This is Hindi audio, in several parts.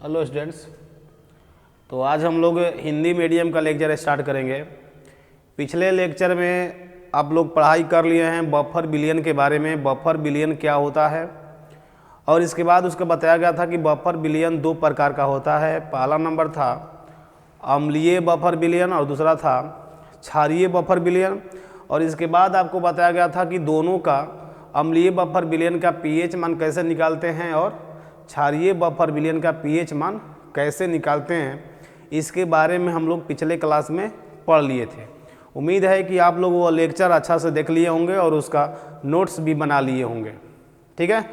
Hello students. तो आज हम लोग हिंदी मीडियम का लेक्चर स्टार्ट करेंगे। पिछले लेक्चर में आप लोग पढ़ाई कर लिए हैं बफर विलयन के बारे में। बफर विलयन क्या होता है और इसके बाद उसका बताया गया था कि बफर विलयन दो प्रकार का होता है। पहला नंबर था अम्लीय बफर विलयन और दूसरा था क्षारीय बफर विलयन। और इसके बाद आपको बताया गया था कि दोनों का अम्लीय बफर विलयन का पीएच मान कैसे निकालते हैं और क्षारीय बफर विलयन का पीएच मान कैसे निकालते हैं, इसके बारे में हम लोग पिछले क्लास में पढ़ लिए थे। उम्मीद है कि आप लोग वो लेक्चर अच्छा से देख लिए होंगे और उसका नोट्स भी बना लिए होंगे। ठीक है,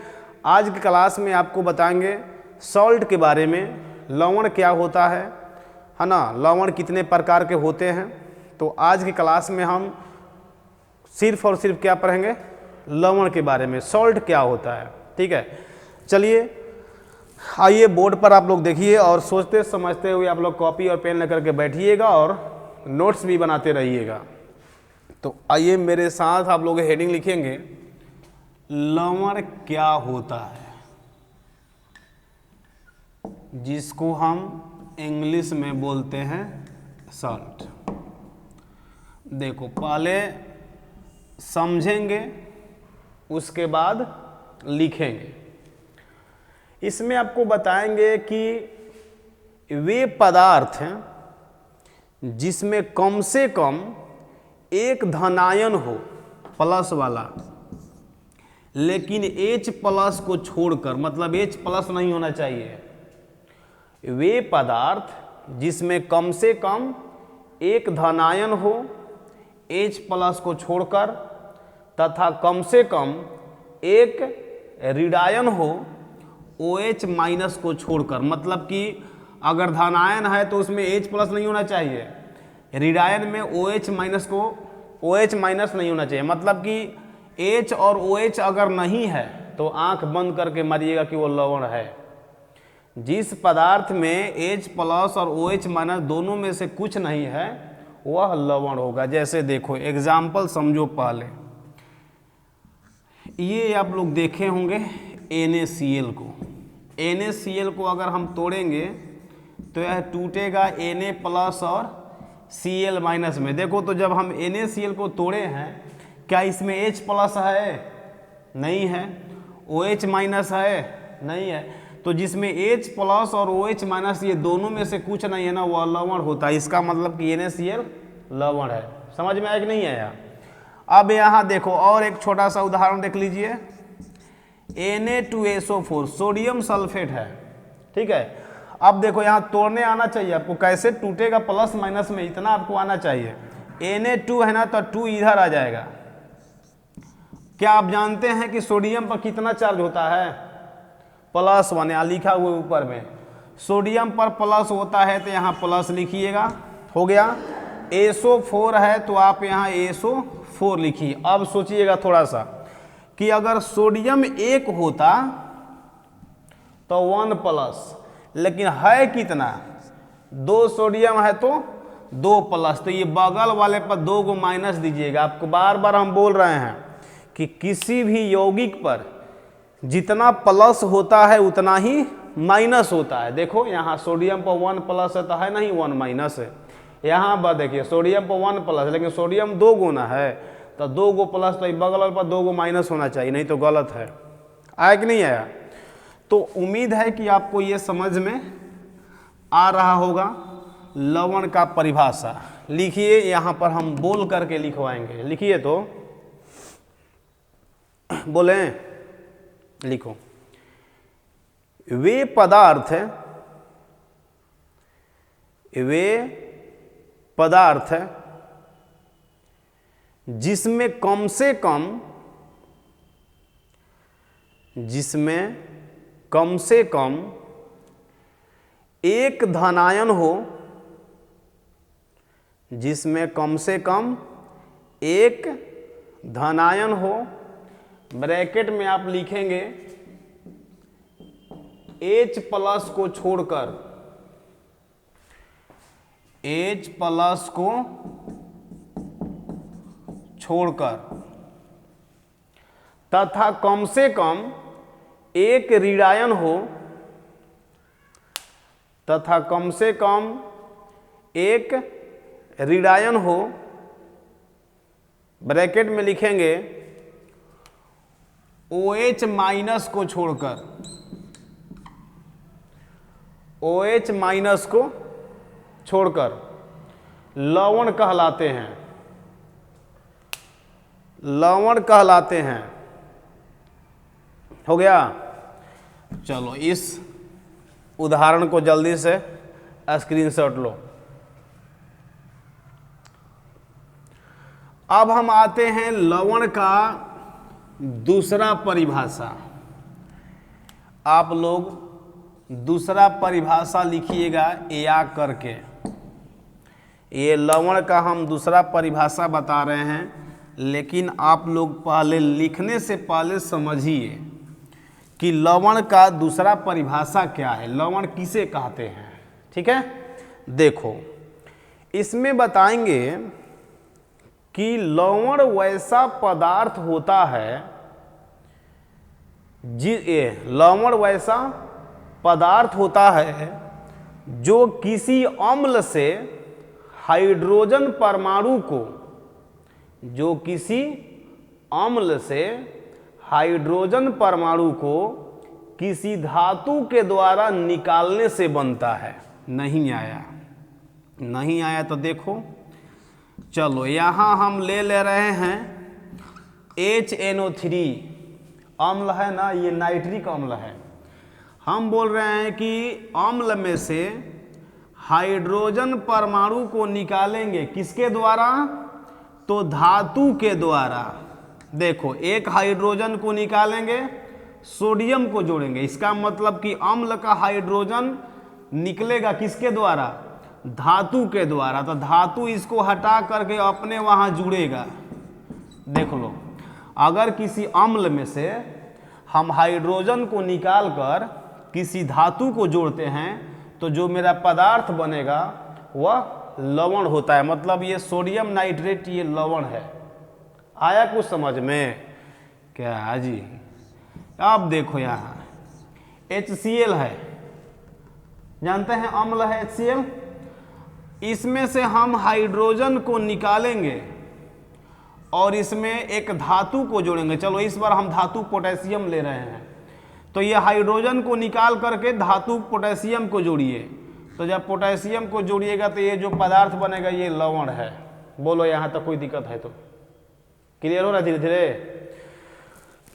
आज की क्लास में आपको बताएंगे सॉल्ट के बारे में। लवण क्या होता है ना, लवण कितने प्रकार के होते हैं। तो आज की क्लास में हम सिर्फ और सिर्फ क्या पढ़ेंगे, लवण के बारे में, सॉल्ट क्या होता है। ठीक है, चलिए आइए बोर्ड पर आप लोग देखिए और सोचते समझते हुए आप लोग कॉपी और पेन लेकर के बैठिएगा और नोट्स भी बनाते रहिएगा। तो आइए मेरे साथ आप लोग हेडिंग लिखेंगे, लवण क्या होता है, जिसको हम इंग्लिश में बोलते हैं सॉल्ट। देखो पहले समझेंगे उसके बाद लिखेंगे। इसमें आपको बताएंगे कि वे पदार्थ हैं जिसमें कम से कम एक धनायन हो प्लस वाला, लेकिन H प्लस को छोड़कर, मतलब H प्लस नहीं होना चाहिए। वे पदार्थ जिसमें कम से कम एक धनायन हो H प्लस को छोड़कर तथा कम से कम एक ऋणायन हो OH माइनस को छोड़कर। मतलब कि अगर धनायन है तो उसमें H प्लस नहीं होना चाहिए, ऋणायन में OH माइनस नहीं होना चाहिए। मतलब कि H और OH अगर नहीं है तो आंख बंद करके मारिएगा कि वो लवण है। जिस पदार्थ में H प्लस और OH माइनस दोनों में से कुछ नहीं है वह लवण होगा। जैसे देखो एग्जाम्पल समझो, पहले ये आप लोग देखे होंगे NaCl को। NaCl को अगर हम तोड़ेंगे तो यह टूटेगा Na प्लस और Cl माइनस में। देखो तो जब हम NaCl को तोड़े हैं, क्या इसमें H प्लस है? नहीं है। OH माइनस है? नहीं है। तो जिसमें H प्लस और OH माइनस ये दोनों में से कुछ नहीं है ना, वह लवण होता है। इसका मतलब कि NaCl लवण है। समझ में आया कि नहीं आया? अब यहाँ देखो और एक छोटा सा उदाहरण देख लीजिए। Na2SO4 सोडियम सल्फेट है। ठीक है, अब देखो यहाँ तोड़ने आना चाहिए आपको, कैसे टूटेगा प्लस माइनस में, इतना आपको आना चाहिए। Na2 है ना, तो 2 इधर आ जाएगा। क्या आप जानते हैं कि सोडियम पर कितना चार्ज होता है? +1। यहाँ लिखा हुआ ऊपर में सोडियम पर प्लस होता है तो यहाँ प्लस लिखिएगा, हो गया। SO4 है तो आप यहाँ SO4 लिखिए। अब सोचिएगा थोड़ा सा कि अगर सोडियम 1 होता तो 1 प्लस, लेकिन है कितना? 2 सोडियम है तो 2 प्लस, तो ये बगल वाले पर 2 को माइनस दीजिएगा। आपको बार बार हम बोल रहे हैं कि किसी भी यौगिक पर जितना प्लस होता है उतना ही माइनस होता है। देखो यहाँ सोडियम पर 1 प्लस है तो है नहीं 1 माइनस है। यहाँ पर देखिए सोडियम पर 1 प्लस, लेकिन सोडियम 2 गुना है तो 2 गो प्लस, तो बगल पर 2 गो माइनस होना चाहिए, नहीं तो गलत है। आया कि नहीं आया? तो उम्मीद है कि आपको ये समझ में आ रहा होगा लवण का परिभाषा। लिखिए, यहाँ पर हम बोल करके लिखवाएंगे। लिखिए तो बोले, लिखो। वे पदार्थ है जिसमें कम से कम एक धनायन हो, जिसमें कम से कम एक धनायन हो। ब्रैकेट में आप लिखेंगे H प्लस को छोड़कर, H प्लस को छोड़कर तथा कम से कम एक ऋणायन हो तथा कम से कम एक ऋणायन हो, ब्रैकेट में लिखेंगे OH माइनस को छोड़कर, OH माइनस को छोड़कर लवण कहलाते हैं, लवण कहलाते हैं। हो गया। चलो इस उदाहरण को जल्दी से स्क्रीनशॉट लो। अब हम आते हैं लवण का दूसरा परिभाषा। आप लोग दूसरा परिभाषा लिखिएगा या करके। ये लवण का हम दूसरा परिभाषा बता रहे हैं, लेकिन आप लोग पहले लिखने से पहले समझिए कि लवण का दूसरा परिभाषा क्या है, लवण किसे कहते हैं। ठीक है, देखो इसमें बताएंगे कि लवण वैसा पदार्थ होता है लवण वैसा पदार्थ होता है जो किसी अम्ल से हाइड्रोजन परमाणु को, जो किसी अम्ल से हाइड्रोजन परमाणु को किसी धातु के द्वारा निकालने से बनता है। नहीं आया, नहीं आया तो देखो। चलो यहाँ हम ले रहे हैं HNO3 अम्ल है ना, ये नाइट्रिक अम्ल है। हम बोल रहे हैं कि अम्ल में से हाइड्रोजन परमाणु को निकालेंगे किसके द्वारा, तो धातु के द्वारा। देखो एक हाइड्रोजन को निकालेंगे, सोडियम को जोड़ेंगे, इसका मतलब कि अम्ल का हाइड्रोजन निकलेगा किसके द्वारा, धातु के द्वारा। तो धातु इसको हटा करके अपने वहां जुड़ेगा। देख लो, अगर किसी अम्ल में से हम हाइड्रोजन को निकालकर किसी धातु को जोड़ते हैं तो जो मेरा पदार्थ बनेगा वह लवण होता है। मतलब ये सोडियम नाइट्रेट ये लवण है। आया कुछ समझ में क्या जी? अब देखो यहाँ HCl है, जानते हैं अम्ल है HCl। इसमें से हम हाइड्रोजन को निकालेंगे और इसमें एक धातु को जोड़ेंगे। चलो इस बार हम धातु पोटेशियम ले रहे हैं, तो ये हाइड्रोजन को निकाल करके धातु पोटेशियम को जोड़िए। तो जब पोटेशियम को जोड़िएगा तो ये जो पदार्थ बनेगा ये लवण है। बोलो यहाँ तक कोई दिक्कत है तो क्लियर हो रहा है धीरे धीरे।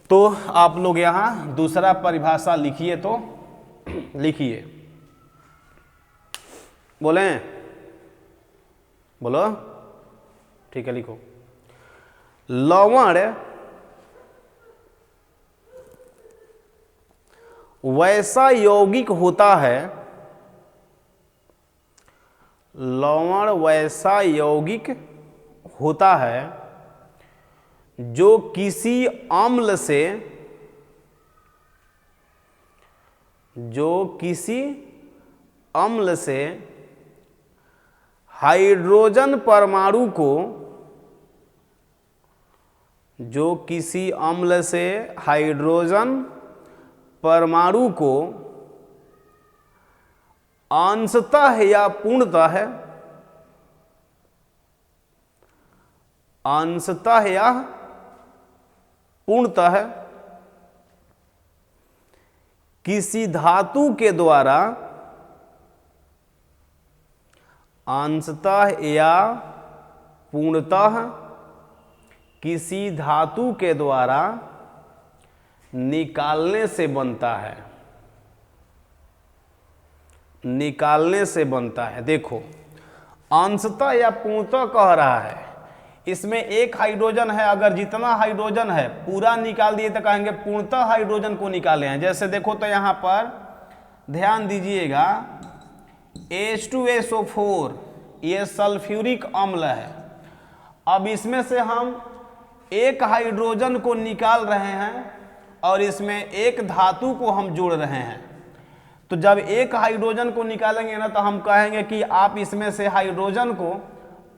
तो आप लोग यहाँ दूसरा परिभाषा लिखिए, तो लिखिए, बोले बोलो, ठीक है लिखो। लवण वैसा यौगिक होता है, लवण वैसा यौगिक होता है जो किसी अम्ल से, जो किसी अम्ल से हाइड्रोजन परमाणु को, जो किसी अम्ल से हाइड्रोजन परमाणु को अंशतः या पूर्णतः, अंशतः या पूर्णतः किसी धातु के द्वारा, अंशतः या पूर्णतः किसी धातु के द्वारा निकालने से बनता है, निकालने से बनता है। देखो अंशतः या पूर्णतः कह रहा है, इसमें एक हाइड्रोजन है, अगर जितना हाइड्रोजन है पूरा निकाल दिए तो कहेंगे पूर्णतः हाइड्रोजन को निकाले हैं। जैसे देखो तो यहाँ पर ध्यान दीजिएगा H2SO4 ये सल्फ्यूरिक अम्ल है। अब इसमें से हम एक हाइड्रोजन को निकाल रहे हैं और इसमें एक धातु को हम जोड़ रहे हैं। तो जब एक हाइड्रोजन को निकालेंगे ना तो हम कहेंगे कि आप इसमें से हाइड्रोजन को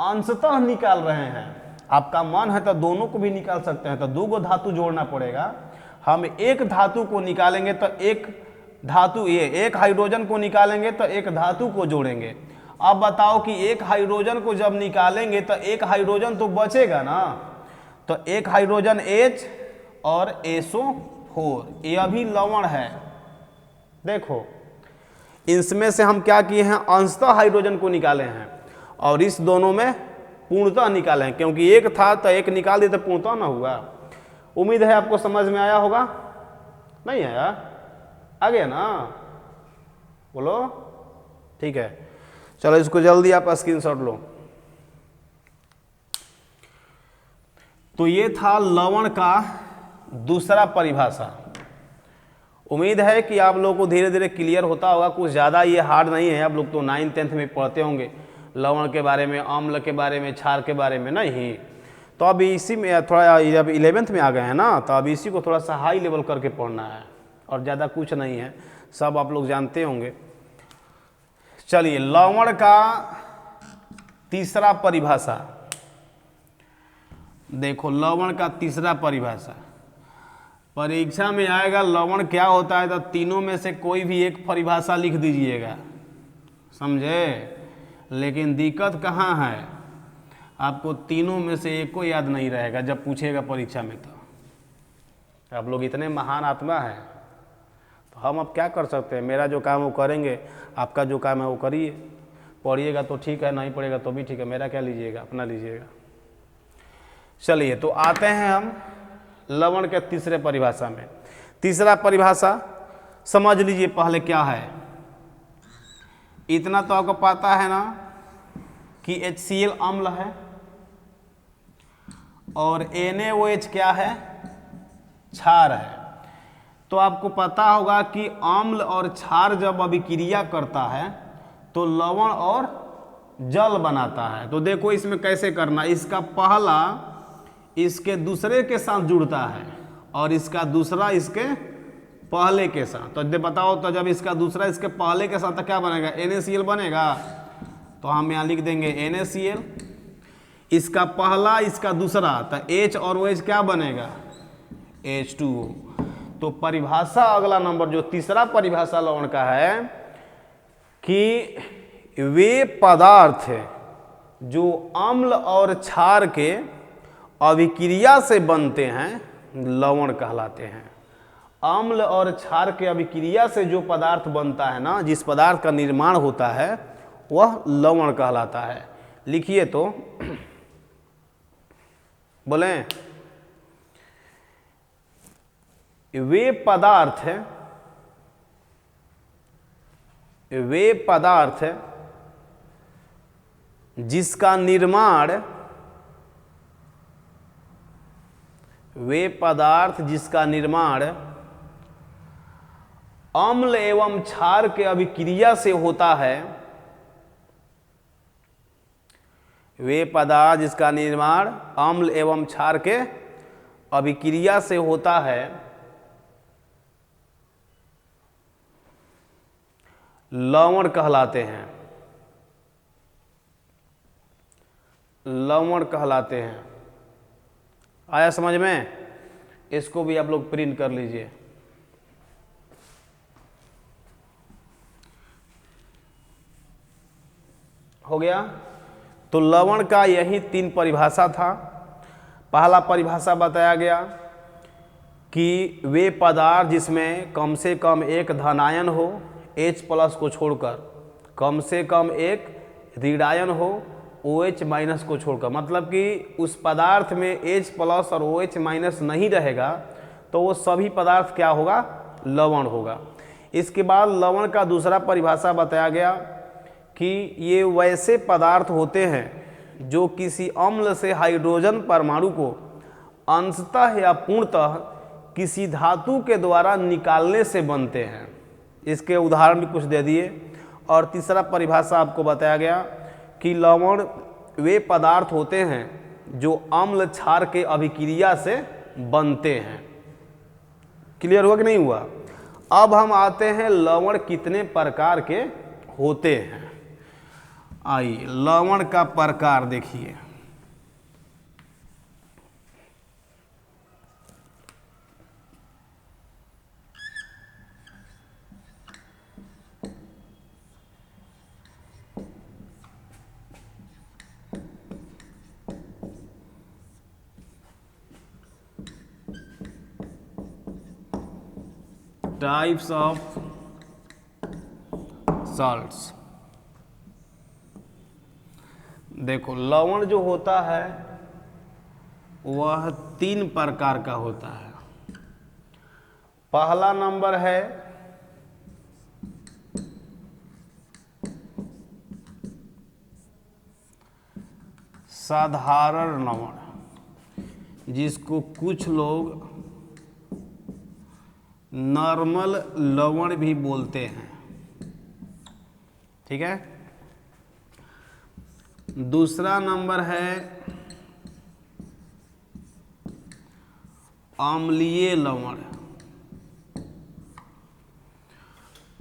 अंशतः निकाल रहे हैं। आपका मन है तो दोनों को भी निकाल सकते हैं, तो दो गो धातु जोड़ना पड़ेगा। हम एक धातु को निकालेंगे तो एक धातु, ये एक हाइड्रोजन को निकालेंगे तो एक धातु को जोड़ेंगे। अब बताओ कि एक हाइड्रोजन को जब निकालेंगे तो एक हाइड्रोजन तो बचेगा ना, तो एक हाइड्रोजन H और SO4, यह भी लवण है। देखो इसमें से हम क्या किए हैं, अंशतः हाइड्रोजन को निकाले हैं और इस दोनों में पूर्णतः निकाले हैं, क्योंकि एक था तो एक निकाल दिए तो पूर्णतः ना हुआ। उम्मीद है आपको समझ में आया होगा, नहीं आया? आ गया ना, बोलो ठीक है। चलो इसको जल्दी आप स्क्रीनशॉट लो। तो ये था लवण का दूसरा परिभाषा। उम्मीद है कि आप लोगों को धीरे धीरे क्लियर होता होगा, कुछ ज़्यादा ये हार्ड नहीं है। आप लोग तो 9th-10th में पढ़ते होंगे लवण के बारे में, अम्ल के बारे में, क्षार के बारे में, नहीं? तो अब इसी में थोड़ा, जब 11th में आ गए हैं ना, तो अब इसी को थोड़ा सा हाई लेवल करके पढ़ना है और ज़्यादा कुछ नहीं है, सब आप लोग जानते होंगे। चलिए लवण का तीसरा परिभाषा देखो, लवण का तीसरा परिभाषा परीक्षा में आएगा, लवण क्या होता है, तो तीनों में से कोई भी एक परिभाषा लिख दीजिएगा, समझे? लेकिन दिक्कत कहाँ है, आपको तीनों में से एक को याद नहीं रहेगा जब पूछेगा परीक्षा में। तो आप लोग इतने महान आत्मा हैं, तो हम अब क्या कर सकते हैं? मेरा जो काम वो करेंगे, आपका जो काम है वो करिए। पढ़िएगा तो ठीक है, नहीं पढ़ेगा तो भी ठीक है, मेरा क्या लीजिएगा, अपना लीजिएगा। चलिए तो आते हैं हम लवण के तीसरे परिभाषा में। तीसरा परिभाषा समझ लीजिए पहले क्या है। इतना तो आपको पता है ना कि HCl अम्ल है और NaOH क्या है, क्षार है। तो आपको पता होगा कि अम्ल और क्षार जब अभिक्रिया करता है तो लवण और जल बनाता है। तो देखो इसमें कैसे करना, इसका पहला इसके दूसरे के साथ जुड़ता है और इसका दूसरा इसके पहले के साथ। तो बताओ, तो जब इसका दूसरा इसके पहले के साथ तो क्या बनेगा, NaCl बनेगा। तो हम यहाँ लिख देंगे NaCl, इसका पहला इसका दूसरा, तो H और OH क्या बनेगा, H2O। तो परिभाषा अगला नंबर जो तीसरा परिभाषा लवण का है कि वे पदार्थ जो अम्ल और क्षार के अभिक्रिया से बनते हैं लवण कहलाते हैं। अम्ल और क्षार के अभिक्रिया से जो पदार्थ बनता है ना, जिस पदार्थ का निर्माण होता है वह लवण कहलाता है। लिखिए तो बोलें, वे पदार्थ जिसका निर्माण अम्ल एवं क्षार के अभिक्रिया से होता है, वे पदार्थ जिसका निर्माण अम्ल एवं क्षार के अभिक्रिया से होता है लवण कहलाते हैं। लवण कहलाते हैं। आया समझ में? इसको भी आप लोग प्रिंट कर लीजिए। हो गया? तो लवण का यही 3 परिभाषा था। पहला परिभाषा बताया गया कि वे पदार्थ जिसमें कम से कम एक धनायन हो H+ को छोड़कर, कम से कम एक ऋणायन हो OH- को छोड़कर, मतलब कि उस पदार्थ में H+ और OH- नहीं रहेगा तो वो सभी पदार्थ क्या होगा, लवण होगा। इसके बाद लवण का दूसरा परिभाषा बताया गया कि ये वैसे पदार्थ होते हैं जो किसी अम्ल से हाइड्रोजन परमाणु को अंशतः या पूर्णतः किसी धातु के द्वारा निकालने से बनते हैं। इसके उदाहरण भी कुछ दे दिए। और तीसरा परिभाषा आपको बताया गया कि लवण वे पदार्थ होते हैं जो अम्ल क्षार के अभिक्रिया से बनते हैं। क्लियर हुआ कि नहीं हुआ? अब हम आते हैं लवण कितने प्रकार के होते हैं। आइए लवण का प्रकार देखिए। Types of salts. देखो लवण जो होता है वह 3 प्रकार का होता है। पहला नंबर है साधारण लवण, जिसको कुछ लोग नॉर्मल लवण भी बोलते हैं। ठीक है। दूसरा नंबर है अम्लीय लवण,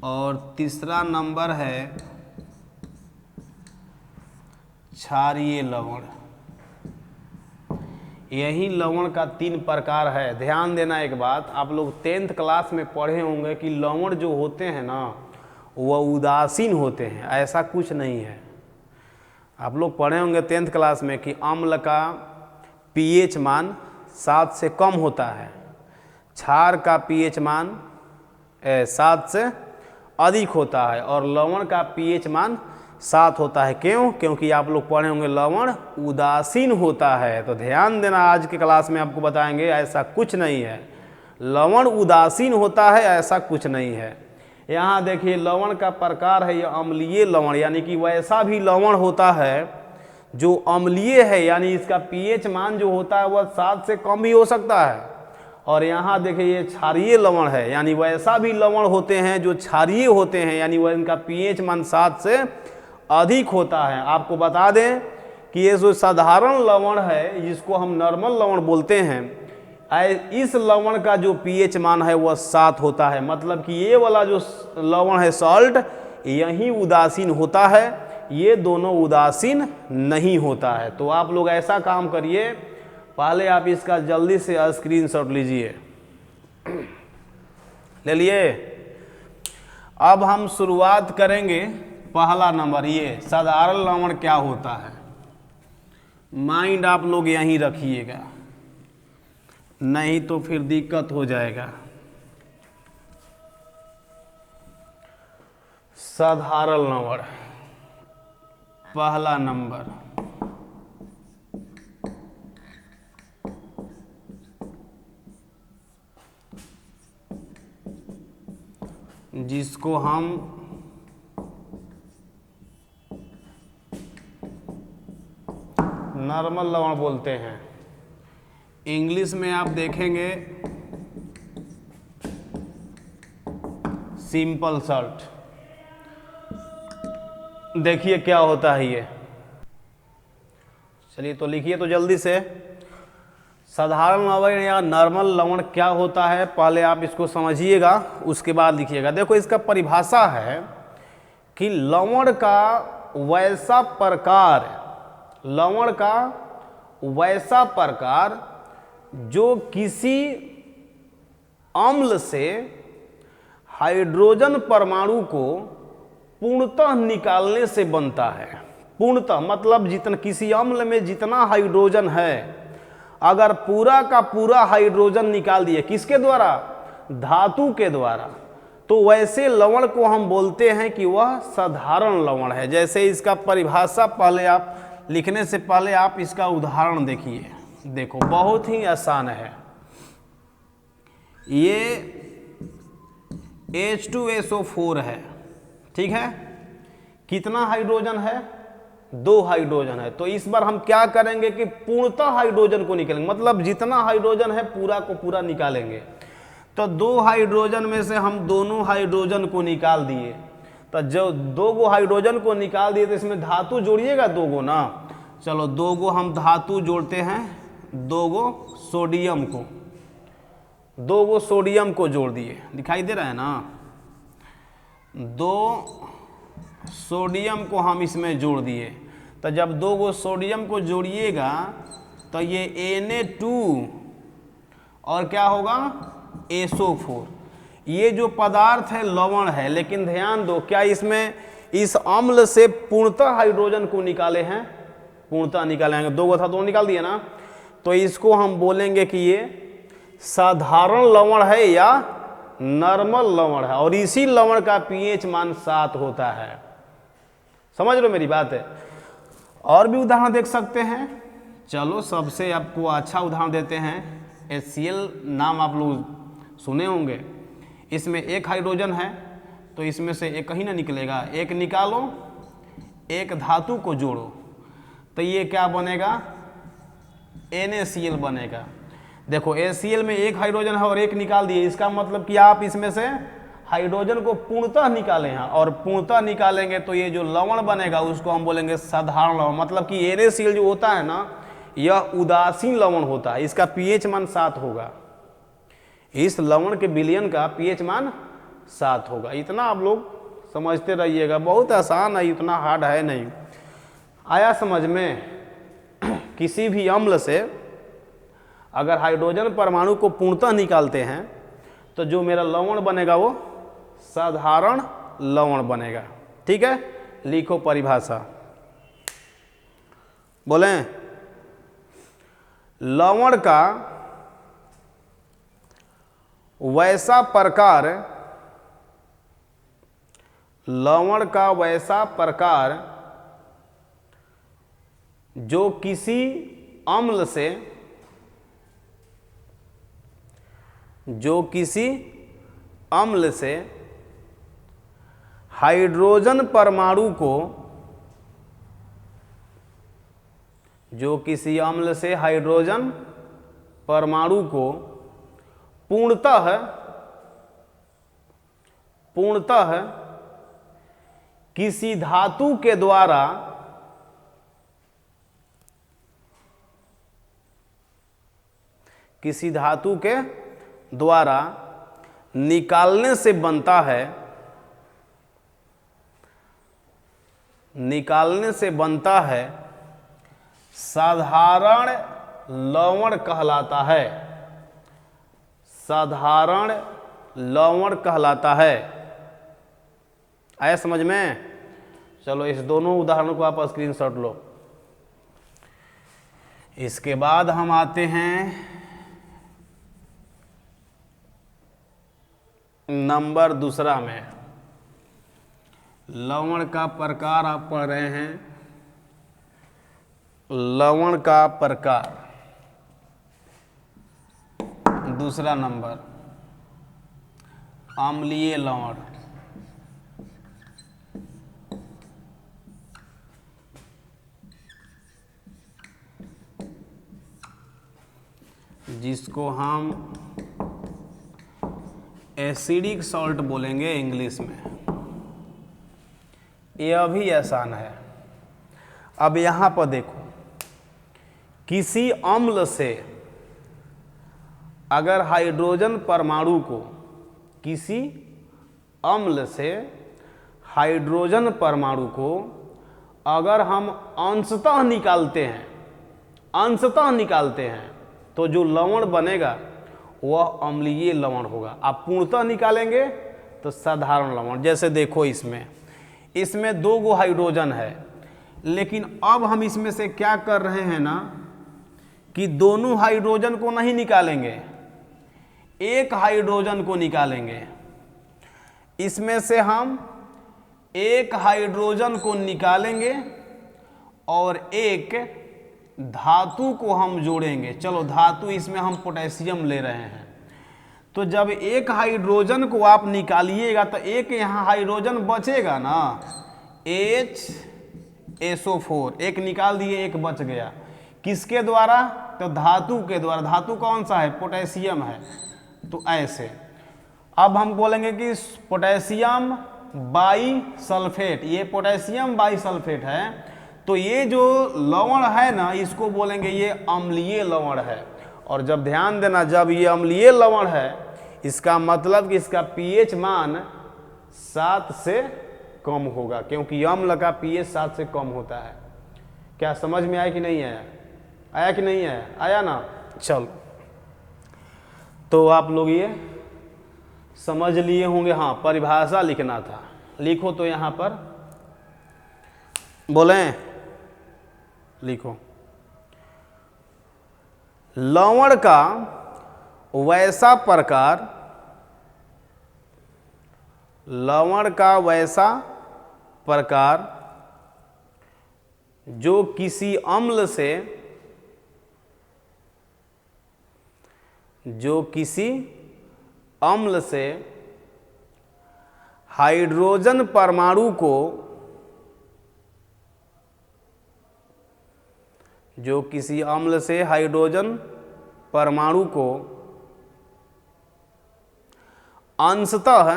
और तीसरा नंबर है क्षारीय लवण। यही लवण का 3 प्रकार है। ध्यान देना एक बात, आप लोग 10th क्लास में पढ़े होंगे कि लवण जो होते हैं ना वह उदासीन होते हैं। ऐसा कुछ नहीं है। आप लोग पढ़े होंगे 10th क्लास में कि अम्ल का pH मान 7 से कम होता है, क्षार का pH मान 7 से अधिक होता है, और लवण का pH मान 7 होता है। क्यों? क्योंकि आप लोग पढ़े होंगे लवण उदासीन होता है। तो ध्यान देना, आज के क्लास में आपको बताएंगे ऐसा कुछ नहीं है। लवण उदासीन होता है, ऐसा कुछ नहीं है। यहाँ देखिए लवण का प्रकार है ये अम्लीय लवण, यानी कि वैसा भी लवण होता है जो अम्लीय है, यानी इसका pH मान जो होता है वह 7 से कम भी हो सकता है। और यहाँ देखिए ये क्षारीय लवण है, यानी वैसा भी लवण होते हैं जो क्षारीय होते हैं, यानी वह इनका pH मान 7 से अधिक होता है। आपको बता दें कि ये जो साधारण लवण है जिसको हम नॉर्मल लवण बोलते हैं, इस लवण का जो pH मान है वह 7 होता है। मतलब कि ये वाला जो लवण है सॉल्ट, यही उदासीन होता है, ये दोनों उदासीन नहीं होता है। तो आप लोग ऐसा काम करिए, पहले आप इसका जल्दी से स्क्रीनशॉट लीजिए। ले लिए। अब हम शुरुआत करेंगे। पहला नंबर ये साधारण लवण क्या होता है, माइंड आप लोग यहीं रखिएगा, नहीं तो फिर दिक्कत हो जाएगा। साधारण लवण पहला नंबर, जिसको हम नॉर्मल लवण बोलते हैं। इंग्लिश में आप देखेंगे सिंपल सॉल्ट। देखिए क्या होता है ये। चलिए तो लिखिए तो जल्दी से। साधारण लवण या नॉर्मल लवण क्या होता है, पहले आप इसको समझिएगा, उसके बाद लिखिएगा। देखो इसका परिभाषा है कि लवण का वैसा प्रकार, लवण का वैसा प्रकार जो किसी अम्ल से हाइड्रोजन परमाणु को पूर्णतः निकालने से बनता है। पूर्णतः मतलब जितना किसी अम्ल में जितना हाइड्रोजन है, अगर पूरा का पूरा हाइड्रोजन निकाल दिए, किसके द्वारा? धातु के द्वारा, तो वैसे लवण को हम बोलते हैं कि वह साधारण लवण है। जैसे इसका परिभाषा पहले आप लिखने से पहले आप इसका उदाहरण देखिए। देखो बहुत ही आसान है। ये H2SO4 है, ठीक है। कितना हाइड्रोजन है? 2 हाइड्रोजन है। तो इस बार हम क्या करेंगे कि पूर्णतः हाइड्रोजन को निकालेंगे, मतलब जितना हाइड्रोजन है पूरा को पूरा निकालेंगे। तो 2 हाइड्रोजन में से हम दोनों हाइड्रोजन को निकाल दिए। तो जो 2 गो हाइड्रोजन को निकाल दिए तो इसमें धातु जोड़िएगा 2 गो ना। चलो 2 गो हम धातु जोड़ते हैं, 2 गो सोडियम को, 2 गो सोडियम को जोड़ दिए, दिखाई दे रहा है ना। 2 सोडियम को हम इसमें जोड़ दिए। तो जब 2 गो सोडियम को जोड़िएगा तो ये Na2 और क्या होगा? SO4। ये जो पदार्थ है लवण है, लेकिन ध्यान दो, क्या इसमें इस अम्ल से पूर्णतः हाइड्रोजन को निकाले हैं? पूर्णतः निकाले हैं। 2 गो था, 2 निकाल दिए ना। तो इसको हम बोलेंगे कि ये साधारण लवण है या नॉर्मल लवण है और इसी लवण का पीएच मान 7 होता है। समझ लो मेरी बात है। और भी उदाहरण देख सकते हैं। चलो सबसे आपको अच्छा उदाहरण देते हैं। HCl नाम आप लोग सुने होंगे। इसमें एक हाइड्रोजन है तो इसमें से एक ही ना निकलेगा, एक निकालो, एक धातु को जोड़ो तो ये क्या बनेगा, NaCl बनेगा। देखो HCl में एक हाइड्रोजन है और एक निकाल दिए, इसका मतलब कि आप इसमें से हाइड्रोजन को पूर्णतः निकाले हैं और पूर्णतः निकालेंगे तो ये जो लवण बनेगा उसको हम बोलेंगे साधारण लवण। मतलब कि NaCl जो होता है ना, यह उदासीन लवण होता है, इसका पीएच मान 7 होगा। इस लवण के विलयन का पीएच मान 7 होगा। इतना आप लोग समझते रहिएगा, बहुत आसान है, इतना हार्ड है नहीं। आया समझ में? किसी भी अम्ल से अगर हाइड्रोजन परमाणु को पूर्णतः निकालते हैं तो जो मेरा लवण बनेगा वो साधारण लवण बनेगा। ठीक है, लिखो परिभाषा। बोलें, लवण का वैसा प्रकार, लवण का वैसा प्रकार जो किसी अम्ल से, जो किसी अम्ल से हाइड्रोजन परमाणु को, जो किसी अम्ल से हाइड्रोजन परमाणु को पूर्णतः किसी धातु के द्वारा निकालने से बनता है, निकालने से बनता है, साधारण लवण कहलाता है। साधारण लवण कहलाता है। आया समझ में? चलो इस दोनों उदाहरणों को आप स्क्रीनशॉट लो। इसके बाद हम आते हैं नंबर दूसरा में। लवण का प्रकार आप पढ़ रहे हैं, लवण का प्रकार। दूसरा नंबर अम्लीय लवण। जिसको हम एसिडिक सॉल्ट बोलेंगे इंग्लिश में। यह भी आसान है। अब यहां पर देखो, किसी अम्ल से अगर हाइड्रोजन परमाणु को, किसी अम्ल से हाइड्रोजन परमाणु को अगर हम अंशतः निकालते हैं तो जो लवण बनेगा वह अम्लीय लवण होगा। आप पूर्णतः निकालेंगे तो साधारण लवण। जैसे देखो इसमें 2 गो हाइड्रोजन है, लेकिन अब हम इसमें से क्या कर रहे हैं ना कि दोनों हाइड्रोजन को नहीं निकालेंगे, एक हाइड्रोजन को निकालेंगे। इसमें से हम एक हाइड्रोजन को निकालेंगे और एक धातु को हम जोड़ेंगे। चलो धातु इसमें हम पोटेशियम ले रहे हैं। तो जब एक हाइड्रोजन को आप निकालिएगा तो एक यहाँ हाइड्रोजन बचेगा ना, HSO4, एक निकाल दिए, एक बच गया। किसके द्वारा? तो धातु के द्वारा। धातु कौन सा है? पोटेशियम है। तो ऐसे अब हम बोलेंगे कि पोटेशियम बाईसल्फेट, ये पोटेशियम बाईसल्फेट है। तो ये जो लवण है ना, इसको बोलेंगे ये अम्लीय लवण है। और जब ध्यान देना, जब ये अम्लीय लवण है, इसका मतलब कि इसका पीएच मान 7 से कम होगा, क्योंकि अम्ल का पीएच 7 से कम होता है। क्या समझ में आया कि नहीं आया? आया कि नहीं आया? आया ना? चलो, तो आप लोग ये समझ लिए होंगे। हाँ, परिभाषा लिखना था, लिखो तो यहां पर बोलें, लिखो। लवण का वैसा प्रकार लवण का वैसा प्रकार जो किसी अम्ल से हाइड्रोजन परमाणु को अंशतः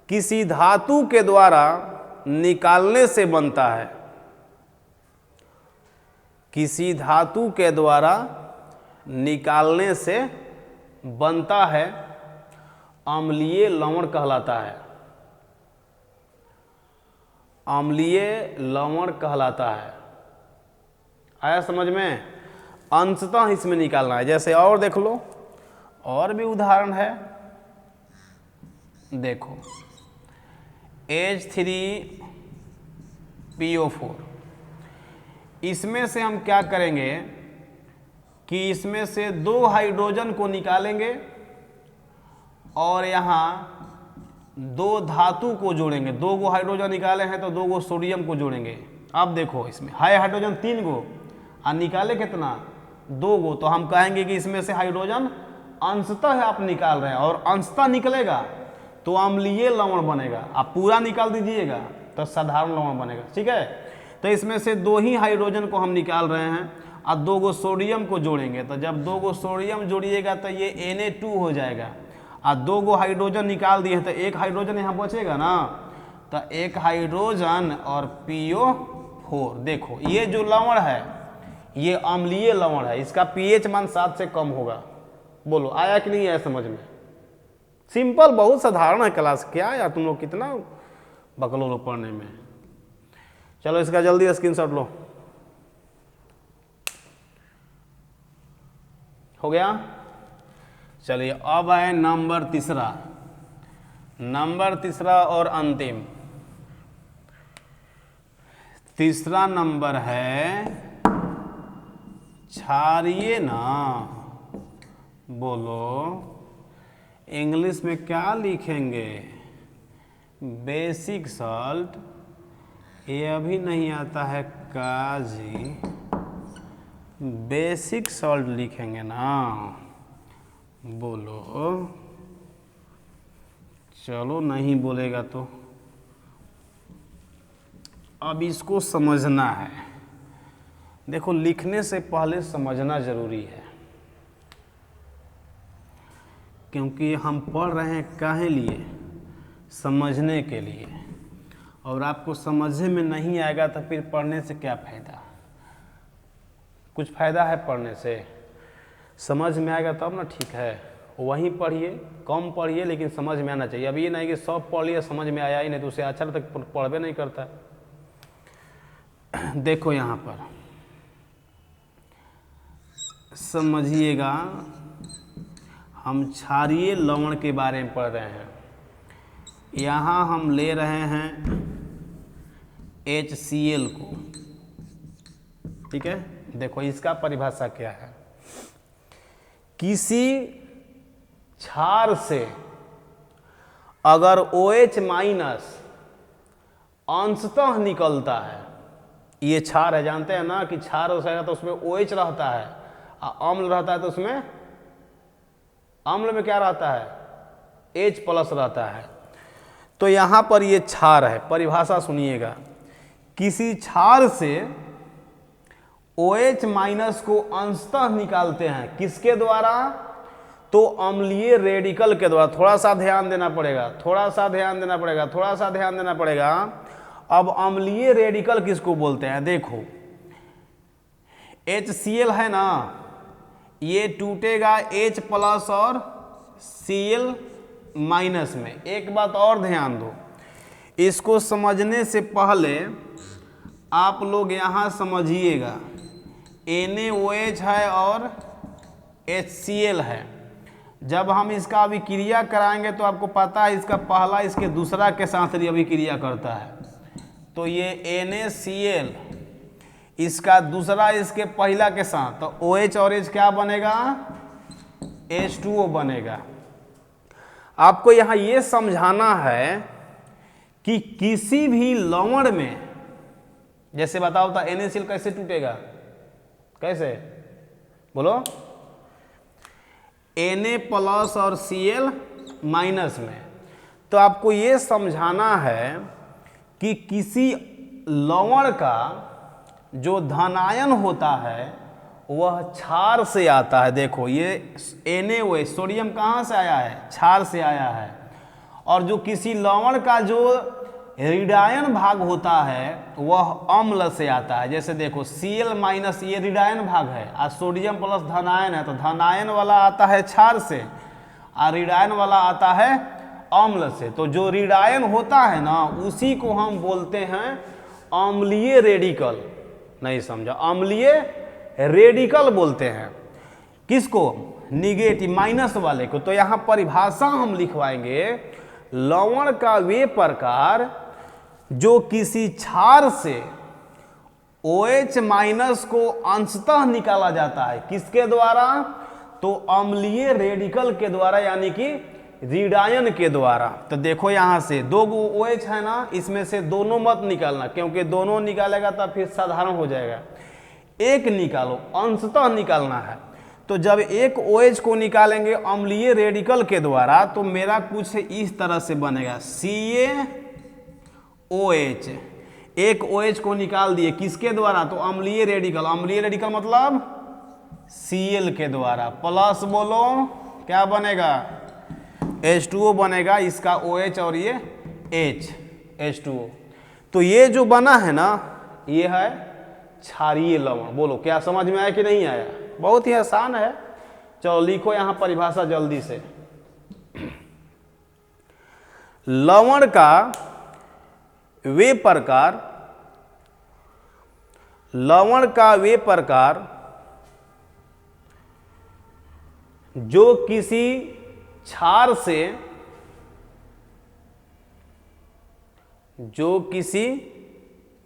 किसी धातु के द्वारा निकालने से बनता है। किसी धातु के द्वारा निकालने से बनता है, अम्लीय लवण कहलाता है। अम्लीय लवण कहलाता है। आया समझ में? अंशतः इसमें निकालना है। जैसे और देख लो, और भी उदाहरण है। देखो H3PO4, इसमें से हम क्या करेंगे कि इसमें से 2 हाइड्रोजन को निकालेंगे और यहाँ 2 धातु को जोड़ेंगे। 2 गो हाइड्रोजन निकाले हैं तो 2 गो सोडियम को जोड़ेंगे। अब देखो इसमें है हाइड्रोजन 3 गो और निकाले कितना? 2 गो। तो हम कहेंगे कि इसमें से हाइड्रोजन अंशतः आप निकाल रहे हैं और अंशतः निकलेगा तो अम्लीय लवण बनेगा। आप पूरा निकाल दीजिएगा तो साधारण लवण बनेगा। ठीक है, तो इसमें से 2 ही हाइड्रोजन को हम निकाल रहे हैं और 2 गो सोडियम को जोड़ेंगे। तो जब 2 गो सोडियम जोड़िएगा तो ये Na2 हो जाएगा और 2 गो हाइड्रोजन निकाल दिए तो 1 हाइड्रोजन यहाँ बचेगा ना, तो 1 हाइड्रोजन और PO4। देखो ये जो लवण है ये अम्लीय लवण है, इसका pH मान 7 से कम होगा। बोलो आया कि नहीं आया समझ में? सिंपल, बहुत साधारण है क्लास। क्या यार तुम लोग कितना बकलो लो पढ़ने में। चलो इसका जल्दी स्क्रीनशॉट लो। हो गया? चलिए अब है नंबर तीसरा और अंतिम। तीसरा नंबर है क्षारीय ना, बोलो इंग्लिश में क्या लिखेंगे? Basic salt. ये अभी नहीं आता है काजी, बेसिक सॉल्ट लिखेंगे ना। बोलो, चलो नहीं बोलेगा तो अब इसको समझना है। देखो लिखने से पहले समझना जरूरी है, क्योंकि हम पढ़ रहे हैं काहे लिए? समझने के लिए। और आपको समझने में नहीं आएगा तो फिर पढ़ने से क्या फ़ायदा? कुछ फ़ायदा है पढ़ने से? समझ में आएगा तब ना ठीक है। वहीं पढ़िए, कम पढ़िए, लेकिन समझ में आना चाहिए। अब ये नहीं कि सब पढ़ लिया समझ में आया ही नहीं तो उसे अच्छा तक पढ़बे नहीं करता। देखो यहाँ पर समझिएगा, हम क्षारीय लवण के बारे में पढ़ रहे हैं। यहाँ हम ले रहे हैं HCl को। ठीक है, देखो इसका परिभाषा क्या है। किसी क्षार से अगर OH माइनस अंशतः निकलता है, ये क्षार है, जानते हैं ना कि क्षार हो जाएगा तो उसमें OH रहता है और अम्ल रहता है तो उसमें अम्ल में क्या रहता है? H प्लस रहता है। तो यहाँ पर ये क्षार है। परिभाषा सुनिएगा, किसी क्षार से OH माइनस को अंशतः निकालते हैं, किसके द्वारा? तो अम्लीय रेडिकल के द्वारा। थोड़ा सा ध्यान देना पड़ेगा। अब अम्लीय रेडिकल किसको बोलते हैं? देखो HCl है ना, ये टूटेगा H प्लस और Cl माइनस में। एक बात और ध्यान दो, इसको समझने से पहले आप लोग यहाँ समझिएगा, NaOH है और HCl है। जब हम इसका अभिक्रिया कराएंगे तो आपको पता है इसका पहला इसके दूसरा के साथ अभिक्रिया करता है। तो ये NaCl इसका दूसरा इसके पहला के साथ, तो OH और H क्या बनेगा, H2O बनेगा। आपको यहां यह समझाना है कि किसी भी लवण में, जैसे बताओ तो NaCl कैसे टूटेगा, कैसे बोलो, Na+ और Cl- में। तो आपको ये समझाना है कि किसी लवण का जो धनायन होता है वह क्षार से आता है। देखो ये NaOH सोडियम कहाँ से आया है, क्षार से आया है। और जो किसी लवण का जो ऋणायन भाग होता है वह अम्ल से आता है। जैसे देखो Cl- ये ऋणायन भाग है और सोडियम प्लस धनायन है, तो धनायन वाला आता है क्षार से और ऋणायन वाला आता है अम्ल से। तो जो ऋणायन होता है ना उसी को हम बोलते हैं अम्लीय रेडिकल। नहीं समझा, अम्लीय रेडिकल बोलते हैं किसको, निगेटिव माइनस वाले को। तो यहाँ परिभाषा हम लिखवाएंगे, लवण का वे प्रकार जो किसी क्षार से OH- को अंशतः निकाला जाता है, किसके द्वारा, तो अम्लीय रेडिकल के द्वारा, यानी कि ऋणायन के द्वारा। तो देखो यहां से दो OH है ना, इसमें से दोनों मत निकालना, क्योंकि दोनों निकालेगा तो फिर साधारण हो जाएगा। एक निकालो, अंशतः निकालना है। तो जब एक OH को निकालेंगे अम्लीय रेडिकल के द्वारा, तो मेरा कुछ इस तरह से बनेगा CaOH। एक OH को निकाल दिए किसके द्वारा, तो अम्लीय रेडिकल, अम्लीय रेडिकल मतलब Cl के द्वारा, प्लस बोलो क्या बनेगा, H2O बनेगा, इसका OH और ये H, H2O। तो ये जो बना है ना ये है क्षारीय लवण। बोलो क्या समझ में आया कि नहीं आया, बहुत ही आसान है। चलो लिखो यहां परिभाषा जल्दी से। लवण का वे प्रकार, लवण का वे प्रकार जो किसी क्षार से, जो किसी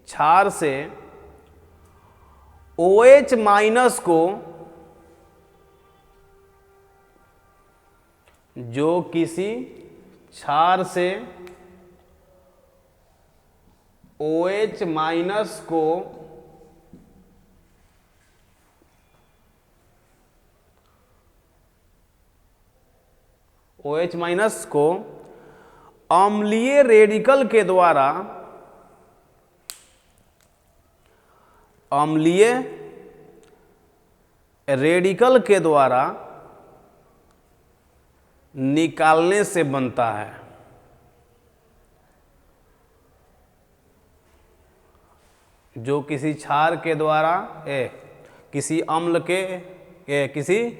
क्षार से OH- को, जो किसी क्षार से OH- को OH- को अम्लीय रेडिकल के द्वारा, अम्लीय रेडिकल के द्वारा निकालने से बनता है। जो किसी क्षार के द्वारा किसी अम्ल के किसी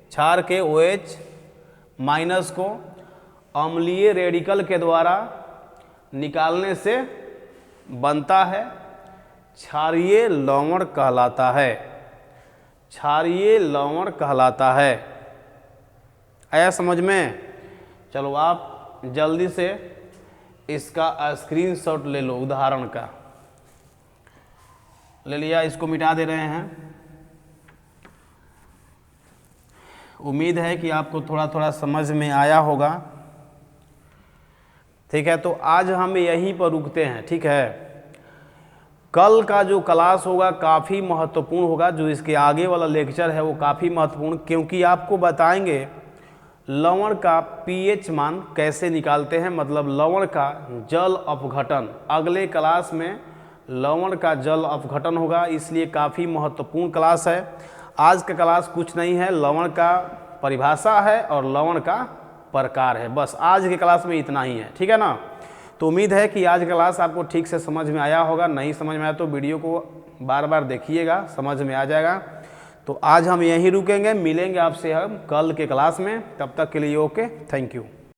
क्षार के OH- को अम्लीय रेडिकल के द्वारा निकालने से बनता है, क्षारीय लवण कहलाता है, क्षारीय लवण कहलाता है। आया समझ में। चलो आप जल्दी से इसका स्क्रीनशॉट ले लो, उदाहरण का ले लिया, इसको मिटा दे रहे हैं। उम्मीद है कि आपको थोड़ा थोड़ा समझ में आया होगा। ठीक है, तो आज हम यहीं पर रुकते हैं। ठीक है, कल का जो क्लास होगा काफ़ी महत्वपूर्ण होगा। जो इसके आगे वाला लेक्चर है वो काफ़ी महत्वपूर्ण, क्योंकि आपको बताएंगे लवण का pH मान कैसे निकालते हैं, मतलब लवण का जल अपघटन। अगले क्लास में लवण का जल अपघटन होगा, इसलिए काफ़ी महत्वपूर्ण क्लास है। आज का क्लास कुछ नहीं है, लवण का परिभाषा है और लवण का प्रकार है, बस आज के क्लास में इतना ही है। ठीक है ना। तो उम्मीद है कि आज का क्लास आपको ठीक से समझ में आया होगा। नहीं समझ में आया तो वीडियो को बार बार देखिएगा, समझ में आ जाएगा। तो आज हम यहीं रुकेंगे, मिलेंगे आपसे हम कल के क्लास में। तब तक के लिए ओके, थैंक यू।